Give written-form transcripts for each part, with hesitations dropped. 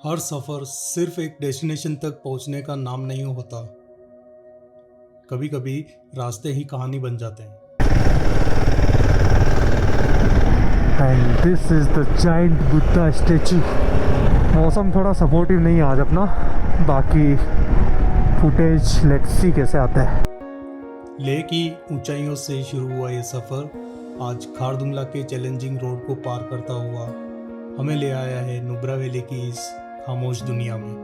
हर सफ़र सिर्फ एक डेस्टिनेशन तक पहुंचने का नाम नहीं होता। कभी कभी रास्ते ही कहानी बन जाते हैं। And this is the giant Buddha statue. मौसम थोड़ा सपोर्टिव नहीं है आज अपना, बाकी फुटेज लेट्स सी कैसे आता है। लेह की ऊंचाइयों से शुरू हुआ ये सफ़र आज खारदुंगला के चैलेंजिंग रोड को पार करता हुआ हमें ले आया है नुब्रा वैली की इस खामोश दुनिया में।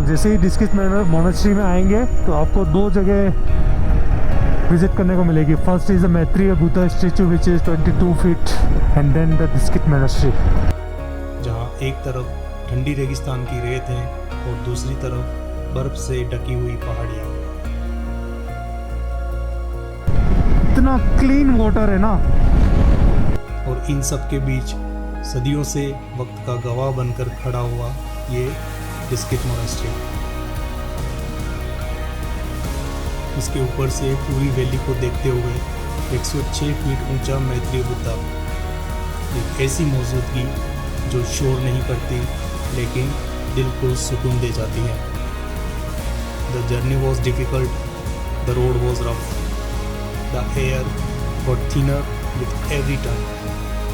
जैसे ही डिस्किट मोनेस्ट्री में आएंगे तो आपको दो जगह विजिट करने को मिलेगी। First is the Maitreya Buddha statue which is 22 feet and then the Diskit monastery, जहाँ एक तरफ ठंडी रेगिस्तान की रेत है और दूसरी तरफ बर्फ से ढकी हुई पहाड़ियाँ। इतना क्लीन वाटर है ना। और इन सब के बीच सदियों से वक्त का गवाह बनकर खड़ा हुआ ये डिस्किट मोनेस्ट्री। इसके ऊपर से पूरी वैली को देखते हुए 106 फीट ऊंचा मैत्रेय बुद्धा, एक ऐसी मौजूदगी जो शोर नहीं करती लेकिन दिल को सुकून दे जाती है। The journey was difficult, the road was rough, the air got thinner with every turn,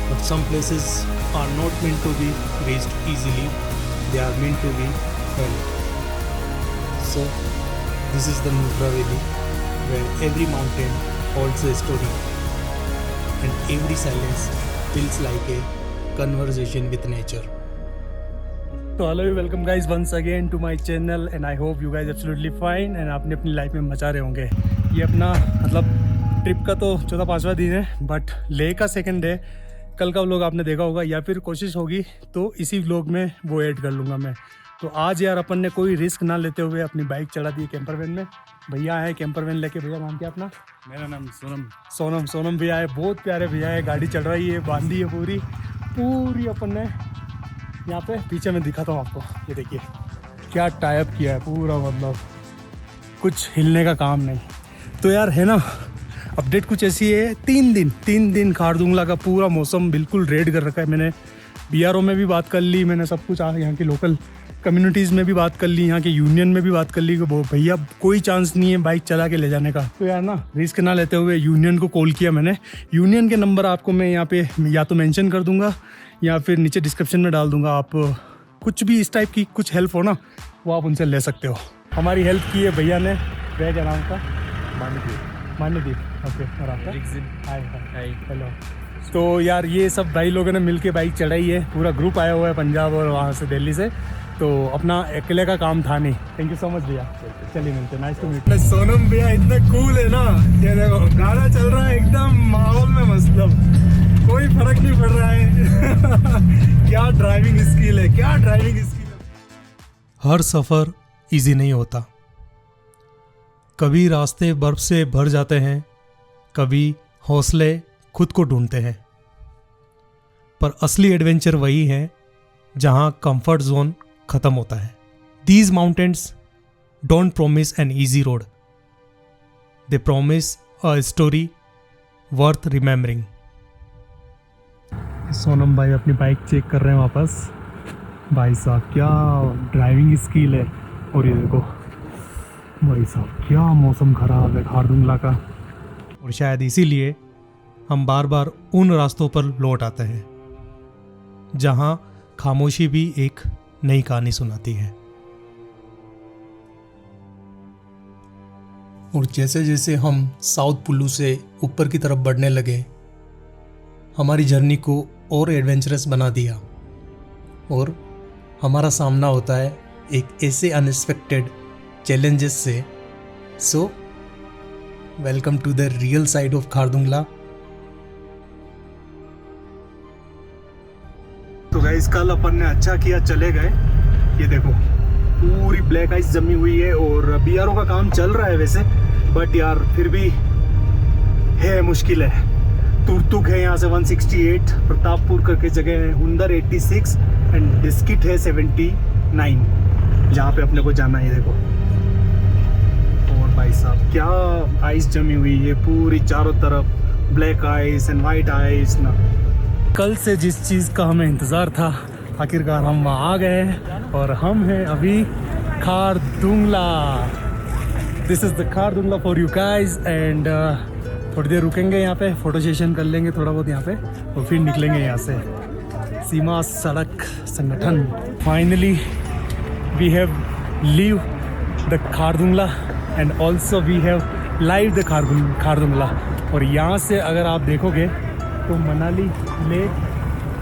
but some places are not meant to be reached easily, they are meant to be felt. So this is the Nubra Valley, where every mountain holds a story and every silence feels like a conversation with nature. तो hello, welcome guys once again to my channel and I hope you guys absolutely fine and आपने अपनी life में मचा रहे होंगे। ये अपना trip का तो 14वां दिन है, बट लेह का सेकंड डे। कल का व्लॉग आपने देखा होगा या फिर कोशिश होगी तो इसी व्लॉग में वो ऐड कर लूँगा मैं। तो आज यार अपन ने कोई रिस्क ना लेते हुए अपनी बाइक चढ़ा दी कैंपर वैन में। भैया है कैंपर वैन लेके। भैया नाम क्या अपना? मेरा नाम सोनम भैया है, बहुत प्यारे भैया है। गाड़ी चल रही है, बांधी है पूरी अपन ने। यहाँ पे पीछे मैं दिखाता हूँ आपको, ये देखिए क्या टाइप किया है पूरा, मतलब कुछ हिलने का काम नहीं। तो यार है ना, अपडेट कुछ ऐसी है। 3 दिन खारदुंगला का पूरा मौसम बिल्कुल रेड कर रखा है। मैंने बीआरओ में भी बात कर ली, मैंने सब कुछ यहाँ की लोकल कम्युनिटीज़ में भी बात कर ली, यहाँ के यूनियन में भी बात कर ली कि भैया कोई चांस नहीं है बाइक चला के ले जाने का। तो यार ना, रिस्क ना लेते हुए यूनियन को कॉल किया मैंने। यूनियन के नंबर आपको मैं यहाँ पे या तो मेंशन कर दूंगा या फिर नीचे डिस्क्रिप्शन में डाल दूंगा। आप कुछ भी इस टाइप की कुछ हेल्प हो ना, वो आप उनसे ले सकते हो। हमारी हेल्प की है भैया ने। भैया क्या नाम का? मान्यदीप। ओके, और आपका? Hi hello. तो यार ये सब भाई लोगों ने मिलके बाइक चढ़ाई है, पूरा ग्रुप आया हुआ है पंजाब और वहाँ से दिल्ली से। तो अपना अकेले का काम था नहीं। थैंक यू सो मच भैया। चलिए मिलते हैं, नाइस टू मीट। सोनम भैया इतना कूल है ना, ये देखो गाना चल रहा है एकदम माहौल में, मतलब कोई फर्क नहीं पड़ रहा है। क्या ड्राइविंग स्किल है, क्या ड्राइविंग स्किल है। हर सफ़र इजी नहीं होता। कभी रास्ते बर्फ से भर जाते हैं, कभी हौसले खुद को ढूंढते हैं। पर असली एडवेंचर वही है जहां कंफर्ट जोन खत्म होता है। These mountains don't promise an easy road, they promise a story worth remembering. Sonam भाई अपनी बाइक चेक कर रहे हैं वापस। भाई साहब क्या ड्राइविंग स्किल है। और ये देखो भाई साहब क्या मौसम खराब है खारदुंगला का। और शायद इसीलिए हम बार बार उन रास्तों पर लौट आते हैं जहां खामोशी भी एक नई कहानी सुनाती है। और जैसे जैसे हम साउथ पुल्लू से ऊपर की तरफ बढ़ने लगे, हमारी जर्नी को और एडवेंचरस बना दिया। और हमारा सामना होता है एक ऐसे अनएक्सपेक्टेड चैलेंजेस से। So welcome to the real side of Khardungla. तो गाइस कल अपन ने अच्छा किया चले गए। ये देखो पूरी ब्लैक आइस जमी हुई है और बीआरओ का काम चल रहा है वैसे, बट यार फिर भी है, मुश्किल है। तुरतुक है यहाँ से 168, प्रतापपुर करके जगह है, हुंदर 86 एंड डिस्किट है 79, जहाँ पे अपने को जाना है। देखो और भाई साहब क्या आइस जमी हुई है पूरी चारों तरफ, black ice and white ice ना। कल से जिस चीज़ का हमें इंतज़ार था, आखिरकार हम वहाँ आ गए हैं और हम हैं अभी Khardungla. This is the Khardungla for you guys. And थोड़ी देर रुकेंगे यहाँ पे, फ़ोटो सेशन कर लेंगे थोड़ा बहुत यहाँ पे और फिर निकलेंगे यहाँ से। सीमा सड़क संगठन। Finally we have leave the Khardungla and also we have live the Khardungla. और यहाँ से अगर आप देखोगे तो मनाली ले,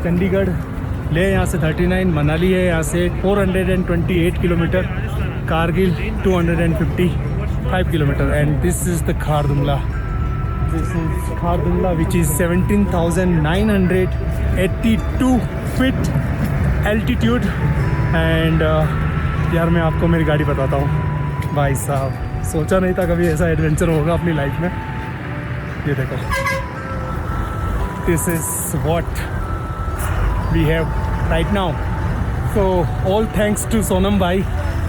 चंडीगढ़ ले यहाँ से 39, मनाली है यहाँ से 428 kilometre, Kargil 255 kilometre. And this is the Khardungla. This is Khardungla which is 17,982 feet altitude. And यार मैं आपको मेरी गाड़ी बताता हूँ भाई साहब, सोचा नहीं था कभी ऐसा एडवेंचर होगा अपनी लाइफ में। ये देखो, this is what we have right now. So all thanks to Sonam भाई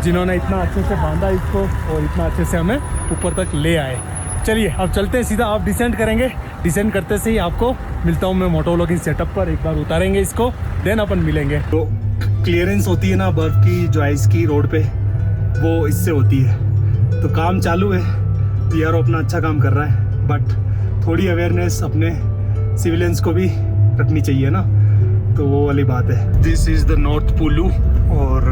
जिन्होंने इतना अच्छे से बांधा इसको और इतना अच्छे से हमें ऊपर तक ले आए। चलिए अब चलते हैं सीधा, आप डिसेंड करेंगे। डिसेंड करते से ही आपको मिलता हूँ मैं मोटो व्लॉगिंग सेटअप पर। एक बार उतारेंगे इसको, देन अपन मिलेंगे। तो क्लियरेंस होती है ना बर्फ़ की, जो आइस की रोड पे, वो इससे होती है। तो काम चालू है, पीआरओ अपना अच्छा काम कर रहा है, बट थोड़ी अवेयरनेस अपने सिविलियंस को भी रखनी चाहिए ना, तो वो वाली बात है। This is the north pole और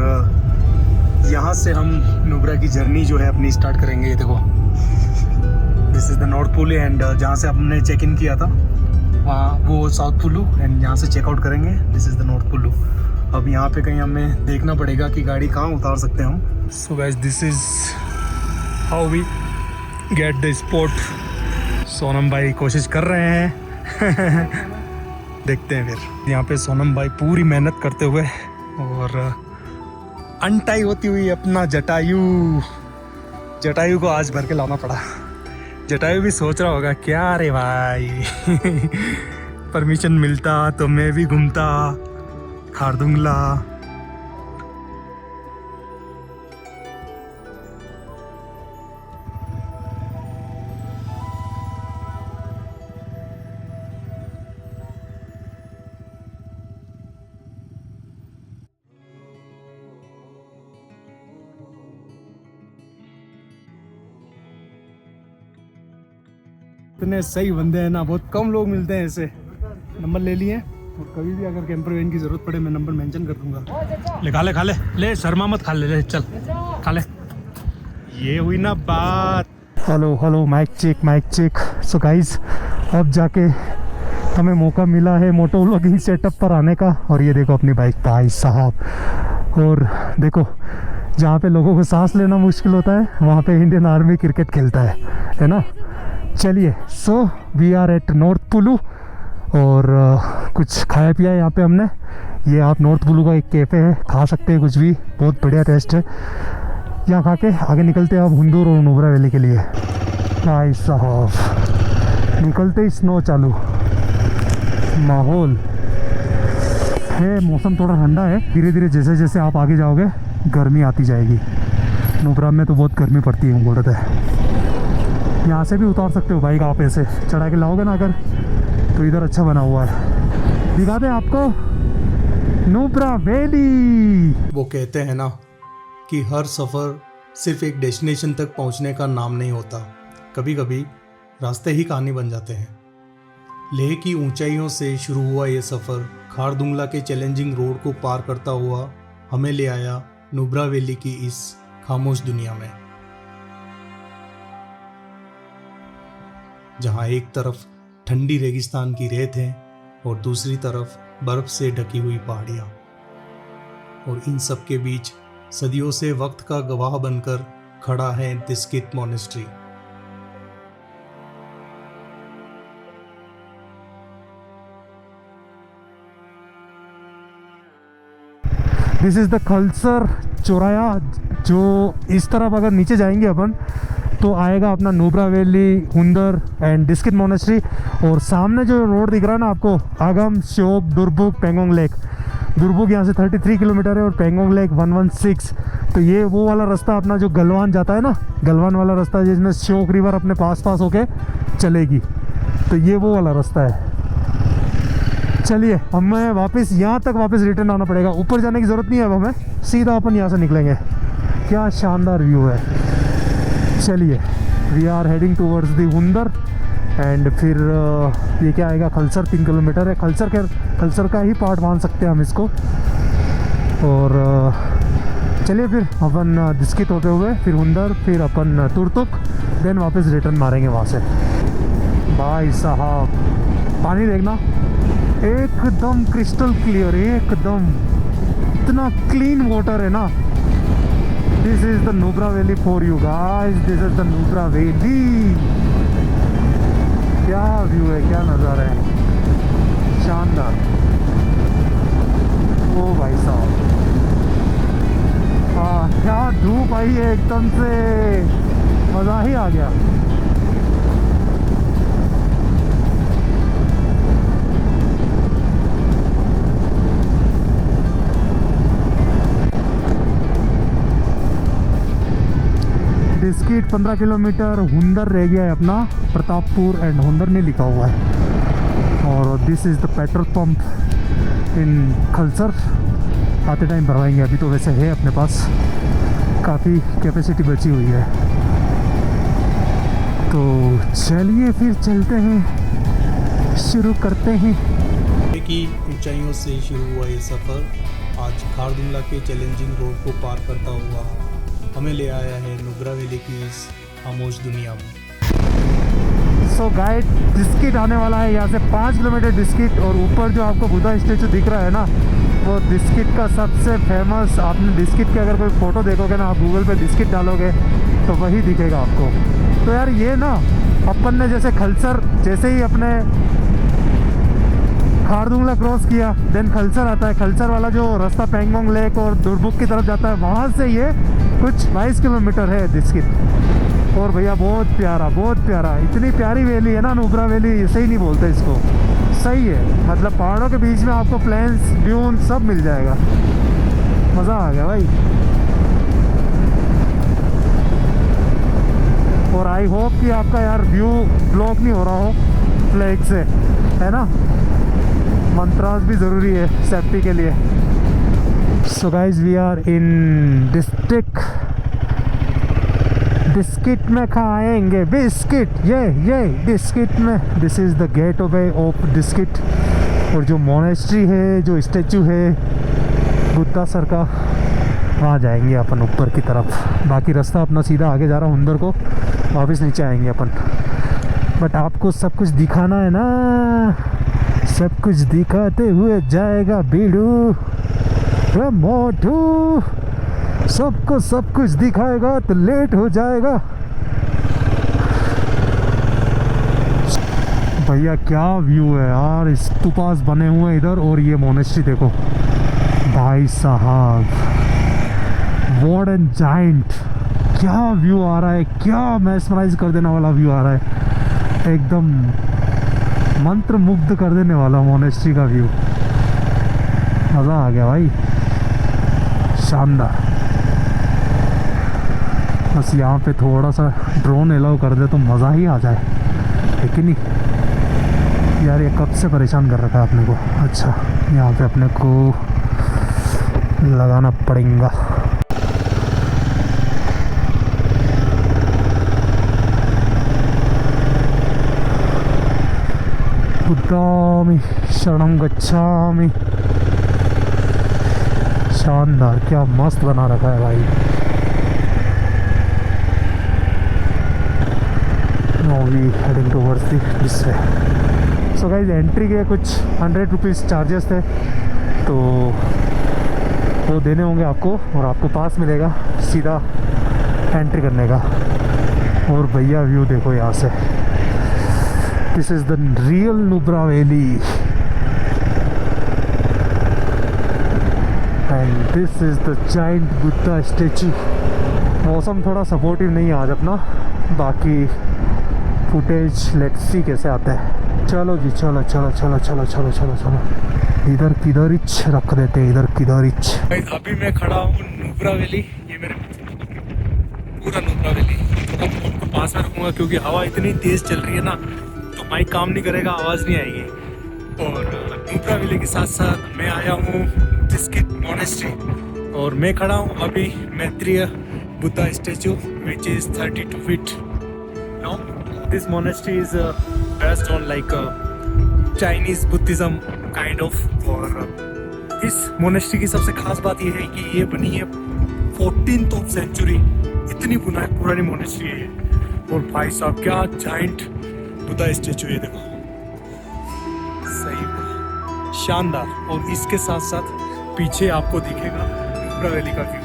यहाँ से हम नुब्रा की जर्नी जो है अपनी स्टार्ट करेंगे। ये देखो, this is the north pole and जहाँ से हमने चेक इन किया था वहाँ वो साउथ पुलू, एंड यहाँ से चेकआउट करेंगे। This is the north pole. अब यहाँ पे कहीं हमें देखना पड़ेगा कि गाड़ी कहाँ उतार सकते हैं हम। So guys, this is how we get the spot. Sonam भाई कोशिश कर रहे हैं देखते हैं फिर। यहाँ पे सोनम भाई पूरी मेहनत करते हुए और अनटाई होती हुई अपना जटायु को आज भर के लाना पड़ा। जटायु भी सोच रहा होगा क्या रे भाई परमिशन मिलता तो मैं भी घूमता खारदुंगला। इतने सही बंदे हैं ना, बहुत कम लोग मिलते हैं ऐसे। नंबर ले लिए और कभी भी अगर कैंपर वैन की ज़रूरत पड़े मैं नंबर मेंशन कर दूंगा। ले खा ले शर्मा मत, खा ले चल खा ले। ये हुई ना बात। Hello mike check. So guys, अब जाके हमें मौका मिला है मोटो व्लॉगिंग सेटअप पर आने का। और ये देखो अपनी बाइक भाई साहब, और देखो जहाँ पे लोगों को सांस लेना मुश्किल होता है वहाँ पे इंडियन आर्मी क्रिकेट खेलता है ना। चलिए, so we are at north pole और कुछ खाया पिया यहाँ पे हमने। ये आप नॉर्थ पुलू का एक कैफ़े है, खा सकते हैं कुछ भी, बहुत बढ़िया टेस्ट है। यहाँ खा के आगे निकलते हैं अब हुंदूर और नुब्रा वैली के लिए। भाई साहब निकलते ही स्नो चालू, माहौल है, मौसम थोड़ा ठंडा है। धीरे धीरे जैसे जैसे आप आगे जाओगे गर्मी आती जाएगी। नुब्रा में तो बहुत गर्मी पड़ती है बोल रहे थे। यहाँ से भी उतार सकते हो बाइक, आप ऐसे चढ़ा के लाओगे ना अगर, तो इधर अच्छा बना हुआ है। दिखाते हैं आपको नुब्रा वैली। वो कहते हैं ना कि हर सफ़र सिर्फ एक डेस्टिनेशन तक पहुंचने का नाम नहीं होता, कभी कभी रास्ते ही कहानी बन जाते हैं। लेह की ऊंचाइयों से शुरू हुआ ये सफ़र खारदुंगला के चैलेंजिंग रोड को पार करता हुआ हमें ले आया नुब्रा वैली की इस खामोश दुनिया में, जहाँ एक तरफ ठंडी रेगिस्तान की रेत है और दूसरी तरफ बर्फ से ढकी हुई पहाड़ियाँ, और इन सब के बीच सदियों से वक्त का गवाह बनकर खड़ा है Diskit monastery. This is the Khalsar चौराया, जो इस तरफ अगर नीचे जाएंगे अपन तो आएगा अपना Nubra valley, Hunder and Diskit monastery. और सामने जो रोड दिख रहा है ना आपको, आगम, श्योक, दुर्बुक, पेंगोंग लेक। दुर्बुक यहाँ से 33 किलोमीटर है और पेंगोंग लेक 116। तो ये वो वाला रास्ता अपना जो गलवान जाता है ना, गलवान वाला रास्ता जिसमें श्योक रिवर अपने पास होके चलेगी, तो ये वो वाला रास्ता है। चलिए हमें वापस यहाँ तक वापस रिटर्न आना पड़ेगा, ऊपर जाने की ज़रूरत नहीं है अब हमें, सीधा अपन यहाँ से निकलेंगे। क्या शानदार व्यू है। चलिए we are heading towards the Hunder and फिर ये क्या आएगा, खलसर 3 किलोमीटर है। खलसर खलसर का ही पार्ट मान सकते हैं हम इसको। और चलिए फिर अपन दिस्कित होते हुए फिर हुंदर, फिर अपन तुरतुक, देन वापस रिटर्न मारेंगे वहाँ से। भाई साहब पानी देखना, एकदम क्रिस्टल क्लियर, एकदम इतना क्लीन वाटर है ना। This is the Nubra valley for you guys, this is the Nubra valley. क्या व्यू है, क्या नज़ारा है, शानदार। ओ भाई साहब, हाँ क्या धूप आई है एकदम से, मज़ा ही आ गया। डिस्किट 15 किलोमीटर, हुंदर रह गया है अपना, प्रतापपुर एंड हुंदर ने लिखा हुआ है। और this is the petrol pump in Khalsar, आते टाइम भरवाएंगे। अभी तो वैसे है अपने पास काफ़ी कैपेसिटी बची हुई है। तो चलिए फिर चलते हैं, शुरू करते हैं। की ऊंचाइयों से शुरू हुआ ये सफ़र आज खारदुंगला के चैलेंजिंग रोड को पार करता हुआ हमें ले आया है नुब्रा वैली की इस खामोश दुनिया में। सो गाइड डिस्किट आने वाला है, यहाँ से 5 किलोमीटर डिस्किट। और ऊपर जो आपको बुद्धा स्टैचू दिख रहा है ना, वो डिस्किट का सबसे फेमस। आपने डिस्किट की अगर कोई फ़ोटो देखोगे ना, आप गूगल पे डिस्किट डालोगे तो वही दिखेगा आपको। तो यार ये ना अपन ने जैसे खलसर, जैसे ही अपने खारदुंगला क्रॉस किया देन खलसर आता है। खलसर वाला जो रास्ता पेंगोंग लेक और दुरबुक की तरफ जाता है, वहाँ से ये कुछ 22 किलोमीटर है डिस्किट। और भैया बहुत प्यारा, बहुत प्यारा, इतनी प्यारी वैली है ना नुब्रा वैली, ऐसे ही नहीं बोलते इसको, सही है। मतलब पहाड़ों के बीच में आपको प्लेन्स, ड्यून सब मिल जाएगा, मज़ा आ गया भाई। और आई होप कि आपका यार व्यू ब्लॉक नहीं हो रहा हो फ्लैग से, है ना। मंत्रास भी ज़रूरी है सेफ्टी के लिए। So guys we are in Diskit में खाएंगे बिस्किट, ये डिस्किट में। This is the gateway of Diskit. और जो मोनेस्ट्री है, जो स्टैचू है बुद्धा सर का, वहाँ जाएंगे अपन ऊपर की तरफ। बाकी रास्ता अपना सीधा आगे जा रहा है हुंदर को, वापस नीचे आएंगे अपन। बट आपको सब कुछ दिखाना है ना, सब कुछ दिखाते हुए जाएगा बीड़ू मोटू। सबको सब कुछ दिखाएगा तो लेट हो जाएगा। भैया क्या व्यू है यार, स्तूपास बने हुए हैं इधर। और ये मोनेस्ट्री देखो भाई साहब, वॉर्ड एंड जाइंट, क्या व्यू आ रहा है, क्या मैस्मराइज कर देने वाला व्यू आ रहा है, एकदम मंत्र मुग्ध कर देने वाला मोनेस्ट्री का व्यू। मज़ा आ गया भाई, शानदार। बस यहाँ पे थोड़ा सा ड्रोन अलाउ कर दे तो मज़ा ही आ जाए, है कि नहीं यार। ये कब से परेशान कर रखा है अपने को। अच्छा यहाँ पे अपने को लगाना पड़ेगा। बुद्धामि शरणं गच्छामि। शानदार, क्या मस्त बना रखा है भाई। Now we heading towards this way. So guys entry के कुछ 100 रुपीज़ चार्जेस थे, तो वो देने होंगे आपको और आपको पास मिलेगा सीधा एंट्री करने का। और भैया व्यू देखो यहाँ से, this is the real Nubra valley and this is the giant Buddha statue. मौसम थोड़ा सपोर्टिव नहीं है आज अपना, बाकी फुटेज लेट्स सी कैसे आता है। चलो जी चलो चलो चलो चलो चलो चलो चलो, इधर किधर इच रख देते हैं, इधर किधर इच। अभी मैं खड़ा हूँ नुब्रा वैली, ये मेरे पूरा नुब्रा वैली। थोड़ा फोन को पास में रखूँगा क्योंकि हवा इतनी तेज़ चल रही है ना, तो माइक काम नहीं करेगा, आवाज़ नहीं आएगी। और नुब्रा वैली के साथ साथ मैं आया हूँ डिस्किट मोनेस्ट्री और मैं खड़ा हूँ अभी Maitreya Buddha statue which is 32 feet no this monastery is based on like Chinese Buddhism kind of. और इस मोनेस्ट्री की सबसे खास बात यह है कि ये बनी है 14th सेंचुरी, इतनी पुरानी मोनेस्ट्री है ये। और भाई साहब क्या जाइंट बुद्धा स्टैचू है, देखो सही में शानदार। और इसके साथ साथ पीछे आपको दिखेगा नुब्रा वैली का view.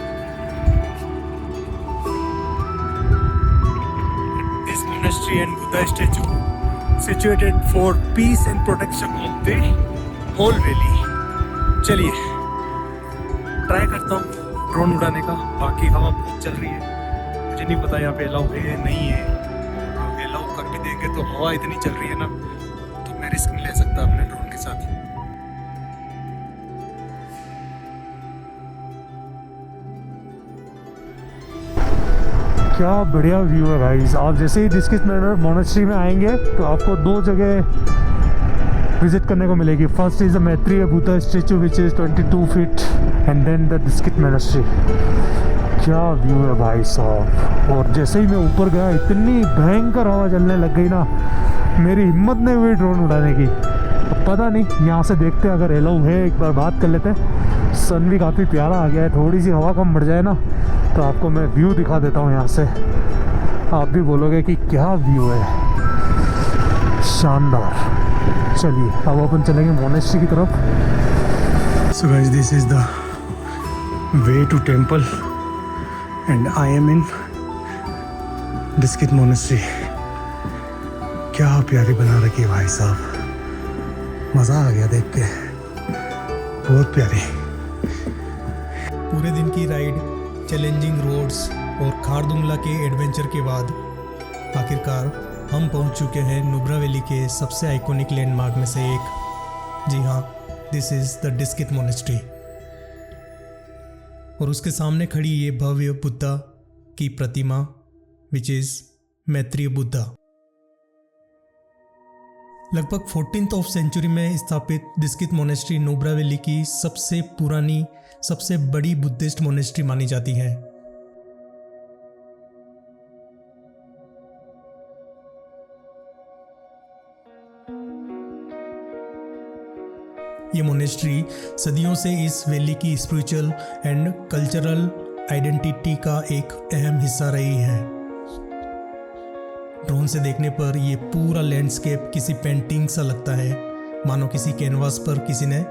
This monastery and Buddha statue situated for peace and protection of the whole valley. चलिए ट्राई करता हूँ ड्रोन उड़ाने का। बाकी हवा बहुत चल रही है, मुझे नहीं पता यहाँ पे अलाउ है नहीं है। अलाउ कर भी देंगे तो हवा इतनी चल रही है ना, तो मैं रिस्क नहीं ले सकता अपने ड्रोन के साथ। क्या बढ़िया व्यू है गाइस। आप जैसे ही डिस्किट मोनेस्ट्री में आएंगे तो आपको दो जगह विजिट करने को मिलेगी। First is the Maitreya Buddha statue which is 22 feet and then the Diskit monastery. क्या व्यू है भाई साहब। और जैसे ही मैं ऊपर गया इतनी भयंकर हवा चलने लग गई ना, मेरी हिम्मत नहीं हुई ड्रोन उड़ाने की। अब पता नहीं, यहाँ से देखते हैं, अगर अलाउ है एक बार बात कर लेते हैं। सन भी काफ़ी प्यारा आ गया है, थोड़ी सी हवा कम बढ़ जाए ना तो आपको मैं व्यू दिखा देता हूँ यहाँ से। आप भी बोलोगे कि क्या व्यू है, शानदार। चलिए अब अपन चलेंगे मोनेस्ट्री की तरफ। So guys this is the way to temple and I am in Diskit monastery. क्या प्यारी बना रखी है भाई साहब, मज़ा आ गया देख के, बहुत प्यारी। पूरे दिन की राइड, चैलेंजिंग रोड्स और खारदुंगला के एडवेंचर के बाद आखिरकार हम पहुंच चुके हैं नुब्रा वैली के सबसे आइकॉनिक लैंडमार्क में से एक। जी हाँ, this is the Diskit monastery. और उसके सामने खड़ी ये भव्य बुद्धा की प्रतिमा विच इज़ मैत्रेय बुद्धा। लगभग 14th सेंचुरी में स्थापित डिस्किट मोनेस्ट्री नुब्रा वैली की सबसे पुरानी, सबसे बड़ी बुद्धिस्ट मोनेस्ट्री मानी जाती है। ये मोनेस्ट्री सदियों से इस वैली की स्पिरिचुअल एंड कल्चरल आइडेंटिटी का एक अहम हिस्सा रही है। ड्रोन से देखने पर ये पूरा लैंडस्केप किसी पेंटिंग सा लगता है, मानो किसी कैनवास पर किसी ने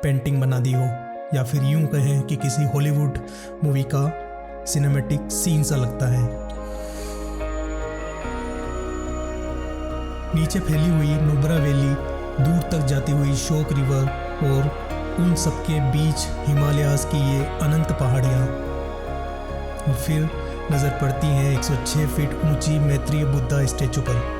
पेंटिंग बना दी हो, या फिर यूं कहें कि किसी हॉलीवुड मूवी का सिनेमैटिक सीन सा लगता है। नीचे फैली हुई नुब्रा वैली, दूर तक जाती हुई शोक रिवर और उन सबके बीच हिमालयाज़ की ये अनंत पहाड़ियाँ, और फिर नज़र पड़ती हैं 106 फीट ऊंची मैत्रेय बुद्धा स्टैचू पर।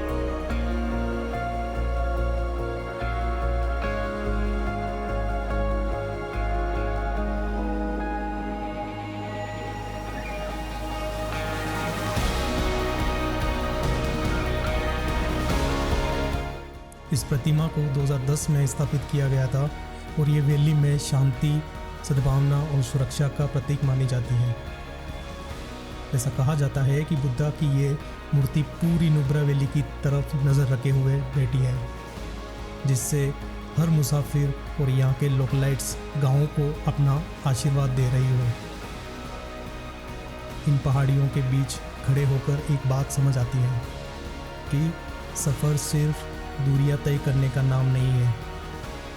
इस प्रतिमा को 2010 में स्थापित किया गया था और ये वैली में शांति, सद्भावना और सुरक्षा का प्रतीक मानी जाती है। ऐसा कहा जाता है कि बुद्धा की ये मूर्ति पूरी नुब्रा वैली की तरफ नज़र रखे हुए बैठी है, जिससे हर मुसाफिर और यहाँ के लोकलाइट्स गाँवों को अपना आशीर्वाद दे रही हो। इन पहाड़ियों के बीच खड़े होकर एक बात समझ आती है कि सफ़र सिर्फ दूरियां तय करने का नाम नहीं है,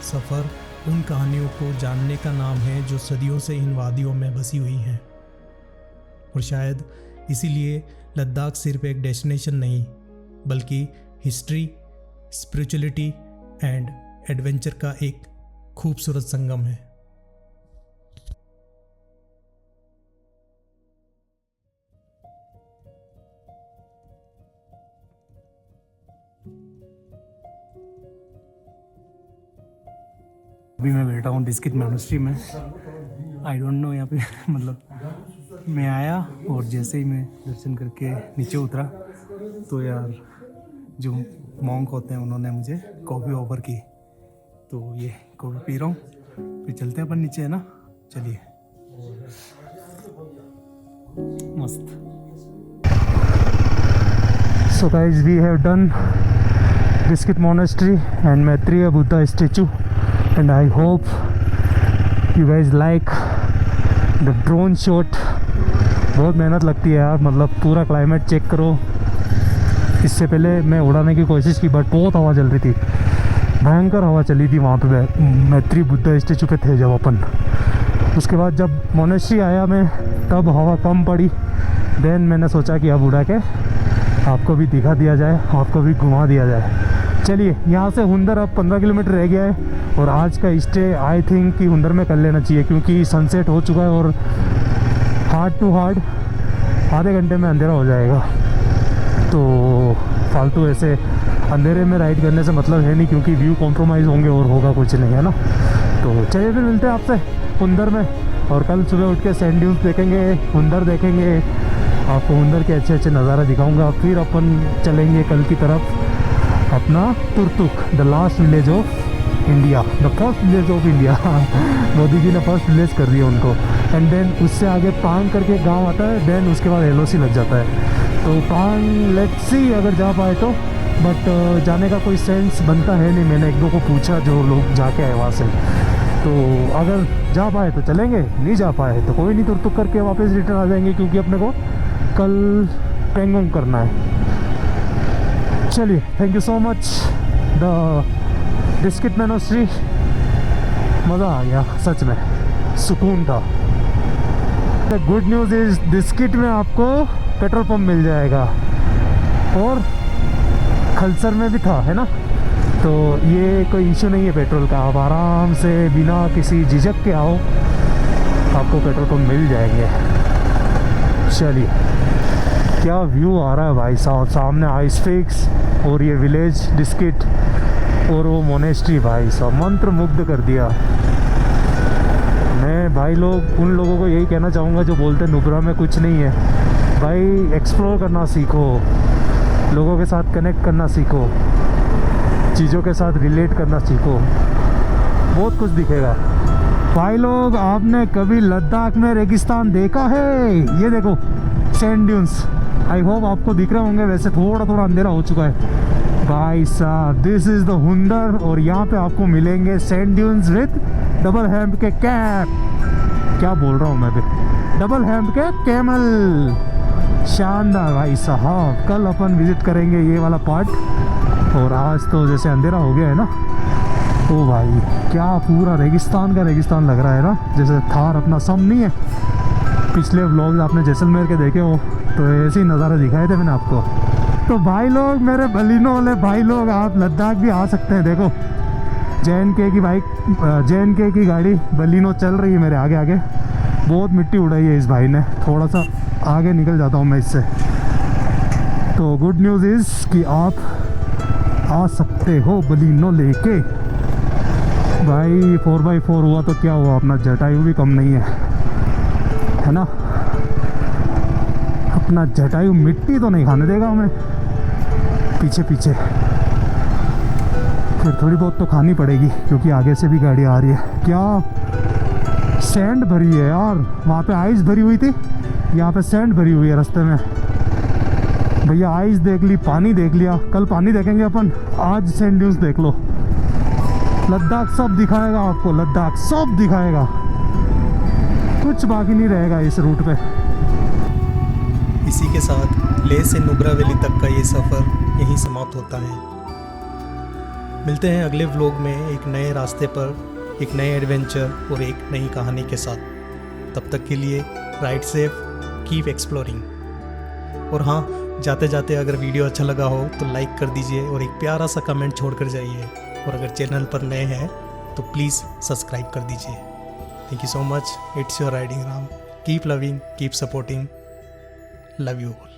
सफ़र उन कहानियों को जानने का नाम है जो सदियों से इन वादियों में बसी हुई हैं। और शायद इसीलिए लद्दाख सिर्फ एक डेस्टिनेशन नहीं, बल्कि हिस्ट्री, स्पिरिचुअलिटी एंड एडवेंचर का एक खूबसूरत संगम है। अभी मैं बैठा हूँ डिस्किट मोनेस्ट्री में। आई डोंट नो यहाँ पे मतलब मैं आया और जैसे ही मैं दर्शन करके नीचे उतरा तो यार जो मॉन्क होते हैं उन्होंने मुझे कॉफ़ी ऑफर की। तो ये कॉफ़ी पी रहा हूँ, फिर चलते हैं अपन नीचे, है ना। चलिए, मस्त। So guys, we have done Diskit Monastery and Maitreya Buddha statue, and I hope you guys like the drone shot. बहुत मेहनत लगती है यार, मतलब पूरा क्लाइमेट चेक करो। इससे पहले मैं उड़ाने की कोशिश की, बट बहुत हवा चल रही थी, भयंकर हवा चली थी वहाँ पे। मैत्री बुद्धा स्टेचू पे थे जब अपन। उसके बाद जब मोनेस्ट्री आया मैं, तब हवा कम पड़ी। देन मैंने सोचा कि अब उड़ा के आपको भी दिखा दिया जाए, आपको भी घुमा दिया जाए। चलिए, यहाँ से हुंदर अब 15 किलोमीटर रह गया है, और आज का स्टे आई थिंक कि हुंदर में कर लेना चाहिए, क्योंकि सनसेट हो चुका है और हार्ड टू हार्ड आधे घंटे में अंधेरा हो जाएगा। तो फालतू ऐसे अंधेरे में राइड करने से मतलब है नहीं, क्योंकि व्यू कॉम्प्रोमाइज़ होंगे और होगा कुछ नहीं, है ना। तो चलिए फिर मिलते हैं आपसे हुंदर में, और कल सुबह उठ के सैंड ड्यून्स देखेंगे, हुंदर देखेंगे, आपको हुंदर के अच्छे अच्छे नज़ारा दिखाऊंगा। फिर अपन चलेंगे कल की तरफ अपना Turtuk, the last village of India, the first village of India. Modi ji ने फर्स्ट विलेज कर दिया उनको। एंड देन उससे आगे पांग करके गांव आता है, देन उसके बाद एलओसी लग जाता है। तो पांग लेट्स सी अगर जा पाए तो, बट जाने का कोई सेंस बनता है नहीं। मैंने एक दो को पूछा जो लोग जाके आए वहाँ से, तो अगर जा पाए तो चलेंगे, नहीं जा पाए तो कोई नहीं, तुर्तुक करके वापस रिटर्न आ जाएंगे, क्योंकि अपने को कल पेंगोंग करना है। चलिए, thank you so much the Diskit monastery, मज़ा आ गया सच में, सुकून था। The good news is Diskit में आपको पेट्रोल पंप मिल जाएगा, और खलसर में भी था, है ना। तो ये कोई इशू नहीं है पेट्रोल का, आप आराम से बिना किसी झिझक के आओ, आपको पेट्रोल पंप मिल जाएंगे। चलिए, क्या व्यू आ रहा है भाई साहब, सामने आइस फिक्स और ये विलेज डिस्किट और वो मोनेस्ट्री, भाई साहब मंत्र मुग्ध कर दिया। मैं भाई लोग उन लोगों को यही कहना चाहूँगा जो बोलते हैं नुब्रा में कुछ नहीं है, भाई एक्सप्लोर करना सीखो, लोगों के साथ कनेक्ट करना सीखो, चीज़ों के साथ रिलेट करना सीखो, बहुत कुछ दिखेगा। भाई लोग, आपने कभी लद्दाख में रेगिस्तान देखा है? ये देखो सैंड ड्यून्स, आई होप आपको दिख रहे होंगे, वैसे थोड़ा थोड़ा अंधेरा हो चुका है। भाई साहब, दिस इज़ द हुंदर, और यहाँ पे आपको मिलेंगे sand dunes with double hemp के कैप, क्या बोल रहा हूँ मैं भी, डबल हैम्प के कैमल। शानदार भाई साहब, कल अपन विजिट करेंगे ये वाला पार्ट, और आज तो जैसे अंधेरा हो गया है ना, ओ भाई क्या पूरा रेगिस्तान का रेगिस्तान लग रहा है ना, जैसे थार अपना सम नहीं है। पिछले व्लॉग्स आपने जैसलमेर के देखे हो, तो ऐसे ही नज़ारा दिखाए थे मैंने आपको। तो भाई लोग, मेरे बलिनो वाले भाई लोग, आप लद्दाख भी आ सकते हैं। देखो JNK की बाइक, JNK की गाड़ी बलिनो चल रही है मेरे आगे आगे, बहुत मिट्टी उड़ाई है इस भाई ने, थोड़ा सा आगे निकल जाता हूँ मैं इससे। तो गुड न्यूज़ इज़ कि आप आ सकते हो बलिनो लेके। भाई 4x4 हुआ तो क्या हुआ, अपना जटायु भी कम नहीं है ना। अपना जटायु मिट्टी तो नहीं खाने देगा हमें, पीछे पीछे फिर थोड़ी बहुत तो खानी पड़ेगी, क्योंकि आगे से भी गाड़ी आ रही है। क्या सैंड भरी है यार, वहाँ पे आइस भरी हुई थी, यहाँ पे सैंड भरी हुई है रास्ते में। भैया आइस देख ली, पानी देख लिया, कल पानी देखेंगे अपन, आज सैंड ड्यून्स देख लो। लद्दाख सब दिखाएगा आपको, लद्दाख सब दिखाएगा, कुछ बाकी नहीं रहेगा इस रूट पे। इसी के साथ लेह से नुब्रा वैली तक का ये सफ़र यहीं समाप्त होता है। मिलते हैं अगले व्लॉग में एक नए रास्ते पर, एक नए एडवेंचर और एक नई कहानी के साथ। तब तक के लिए राइड सेफ, कीप एक्सप्लोरिंग। और हाँ, जाते जाते अगर वीडियो अच्छा लगा हो तो लाइक कर दीजिए और एक प्यारा सा कमेंट छोड़ कर जाइए। और अगर चैनल पर नए हैं तो प्लीज़ सब्सक्राइब कर दीजिए। Thank you so much. It's your riding Ram. Keep loving, keep supporting. Love you all.